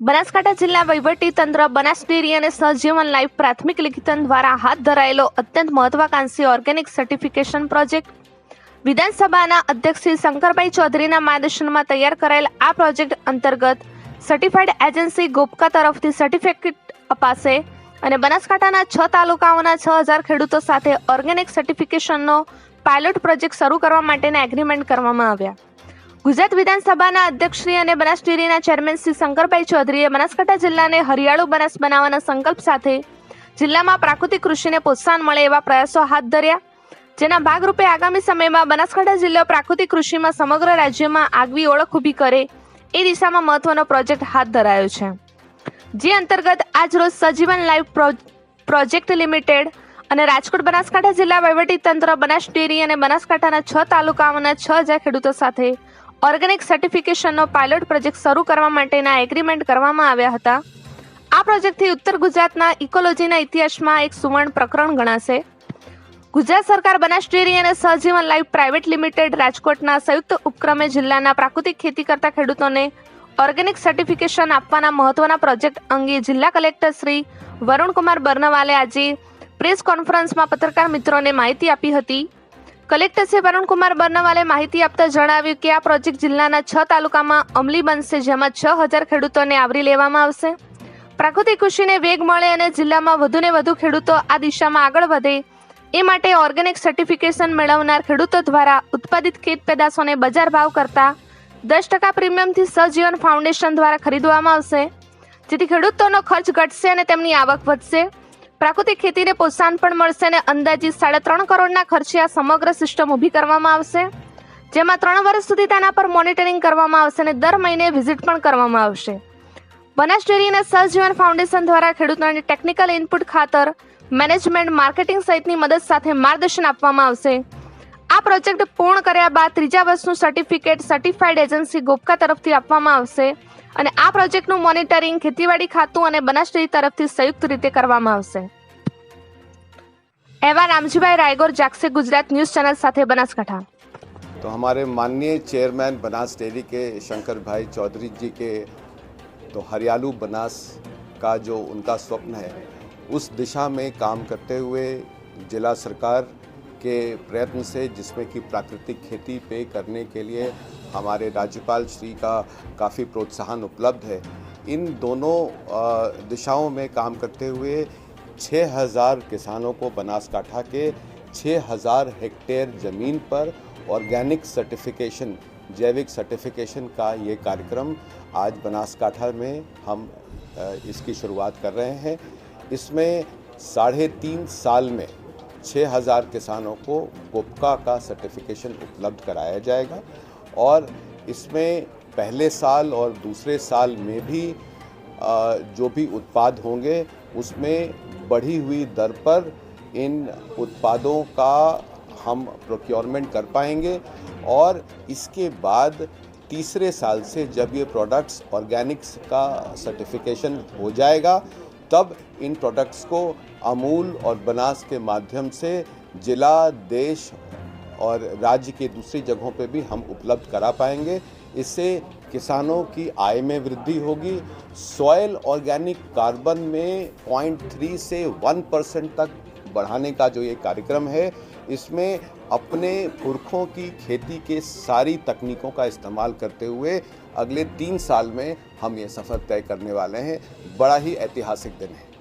બનાસકાંઠા જિલ્લા વહીવટીતંત્ર બનાસ ડેરી અને સહજીવન લાઈફ પ્રાથમિક લિખિતન દ્વારા હાથ ધરાયેલો અત્યંત મહત્વાકાંક્ષી ઓર્ગેનિક સર્ટિફિકેશન પ્રોજેક્ટ વિધાનસભાના અધ્યક્ષ શ્રી શંકરભાઈ ચૌધરીના માર્ગદર્શનમાં તૈયાર કરાયેલ આ પ્રોજેક્ટ અંતર્ગત સર્ટિફાઈડ એજન્સી ગોપકા તરફથી સર્ટિફિકેટ અપાશે અને બનાસકાંઠાના 6 તાલુકાઓના 6000 ખેડૂતો સાથે ઓર્ગેનિક સર્ટિફિકેશનનો પાયલોટ પ્રોજેક્ટ શરૂ કરવા માટેના એગ્રીમેન્ટ કરવામાં આવ્યા। ગુજરાત વિધાનસભાના અધ્યક્ષશ્રી અને બનાસ ડેરીના ચેરમેન શ્રી શંકરભાઈ ચૌધરીએ બનાસકાંઠા જિલ્લાને હરિયાળુ બનાસ બનાવવાના સંકલ્પ સાથે જિલ્લામાં પ્રાકૃતિક કૃષિને પ્રોત્સાહન મળે એવા પ્રયાસો હાથ ધર્યા, જેના ભાગરૂપે આગામી સમયમાં બનાસકાંઠા જિલ્લો પ્રાકૃતિક કૃષિમાં સમગ્ર રાજ્યમાં આગવી ઓળખ ઊભી કરે એ દિશામાં મહત્વનો પ્રોજેક્ટ હાથ ધરાયો છે, જે અંતર્ગત આજરોજ સહજીવન લાઈફ પ્રોજેક્ટ લિમિટેડ અને રાજકોટ બનાસકાંઠા જિલ્લા વહીવટીતંત્ર બનાસ ડેરી અને બનાસકાંઠાના 6 તાલુકાઓના 6000 ખેડૂતો સાથે ઓર્ગેનિક સર્ટિફિકેશનનો પાયલોટ પ્રોજેક્ટ શરૂ કરવા માટેના એગ્રીમેન્ટ કરવામાં આવ્યા હતા। આ પ્રોજેક્ટથી ઉત્તર ગુજરાતના ઇકોલોજીના ઇતિહાસમાં એક સુવર્ણ પ્રકરણ ગણાશે। ગુજરાત સરકાર બનાસ ડેરી અને સહજીવન લાઈફ પ્રાઇવેટ લિમિટેડ રાજકોટના સંયુક્ત ઉપક્રમે જિલ્લાના પ્રાકૃતિક ખેતી કરતા ખેડૂતોને ઓર્ગેનિક સર્ટિફિકેશન આપવાના મહત્વના પ્રોજેક્ટ અંગે જિલ્લા કલેક્ટર શ્રી વરુણકુમાર બર્નવાલે આજે પ્રેસ કોન્ફરન્સમાં પત્રકાર મિત્રોને માહિતી આપી હતી। કલેક્ટર શ્રી વરુણકુમાર બર્નવાલે માહિતી આપતા જણાવ્યું કે આ પ્રોજેક્ટ જિલ્લાના 6 તાલુકામાં અમલી બનશે, જેમાં 6000 ખેડૂતોને આવરી લેવામાં આવશે। પ્રાકૃતિક કૃષિને વેગ મળે અને જિલ્લામાં વધુને વધુ ખેડૂતો આ દિશામાં આગળ વધે એ માટે ઓર્ગેનિક સર્ટિફિકેશન મેળવનાર ખેડૂતો દ્વારા ઉત્પાદિત ખેત પેદાશોને બજાર ભાવ કરતાં 10% પ્રીમિયમથી સહજીવન ફાઉન્ડેશન દ્વારા ખરીદવામાં આવશે, જેથી ખેડૂતોનો ખર્ચ ઘટશે અને તેમની આવક વધશે। પ્રાકૃતિક ખેતીને પ્રોત્સાહન પણ મળશે અને અંદાજિત 3.5 કરોડના ખર્ચે આ સમગ્ર સિસ્ટમ ઊભી કરવામાં આવશે, જેમાં 3 વર્ષ સુધી તેના પર મોનિટરિંગ કરવામાં આવશે અને દર મહિને વિઝિટ પણ કરવામાં આવશે। બનાસ ડેરી અને સહજીવન ફાઉન્ડેશન દ્વારા ખેડૂતોને ટેકનિકલ ઇનપુટ, ખાતર, મેનેજમેન્ટ, માર્કેટિંગ સહિતની મદદ સાથે માર્ગદર્શન આપવામાં આવશે। આ પ્રોજેક્ટ પૂર્ણ કર્યા બાદ 3જા વર્ષનું સર્ટિફિકેટ સર્ટિફાઈડ એજન્સી ગોપકા તરફથી આપવામાં આવશે અને આ પ્રોજેક્ટનું મોનિટરિંગ ખેતીવાડી ખાતું અને બનાસ ડેરી તરફથી સંયુક્ત રીતે કરવામાં આવશે। एवा रामजीभाई रायगोर जागसे गुजरात न्यूज़ चैनल साथे बनासकांठा। तो हमारे माननीय चेयरमैन बनास डेयरी के शंकर भाई चौधरी जी के तो हरियालू बनास का जो उनका स्वप्न है उस दिशा में काम करते हुए जिला सरकार के प्रयत्न से, जिसमें कि प्राकृतिक खेती पे करने के लिए हमारे राज्यपाल श्री का काफ़ी प्रोत्साहन उपलब्ध है। इन दोनों दिशाओं में काम करते हुए 6000 किसानों को बनासकांठा के 6000 हेक्टेयर ज़मीन पर ऑर्गेनिक सर्टिफिकेशन, जैविक सर्टिफिकेशन का ये कार्यक्रम आज बनासकांठा में हम इसकी शुरुआत कर रहे हैं। इसमें 3.5 साल में 6000 किसानों को गोपका का सर्टिफिकेशन उपलब्ध कराया जाएगा और इसमें पहले साल और दूसरे साल में भी जो भी उत्पाद होंगे उसमें बढ़ी हुई दर पर इन उत्पादों का हम प्रोक्योरमेंट कर पाएंगे और इसके बाद तीसरे साल से जब ये प्रोडक्ट्स ऑर्गेनिक्स का सर्टिफिकेशन हो जाएगा तब इन प्रोडक्ट्स को अमूल और बनास के माध्यम से जिला, देश और राज्य के दूसरी जगहों पे भी हम उपलब्ध करा पाएंगे। इससे किसानों की आय में वृद्धि होगी। सॉयल ऑर्गेनिक कार्बन में 0.3 से 1% तक बढ़ाने का जो ये कार्यक्रम है, इसमें अपने पुरखों की खेती के सारी तकनीकों का इस्तेमाल करते हुए अगले 3 साल में हम ये सफ़र तय करने वाले हैं। बड़ा ही ऐतिहासिक दिन है।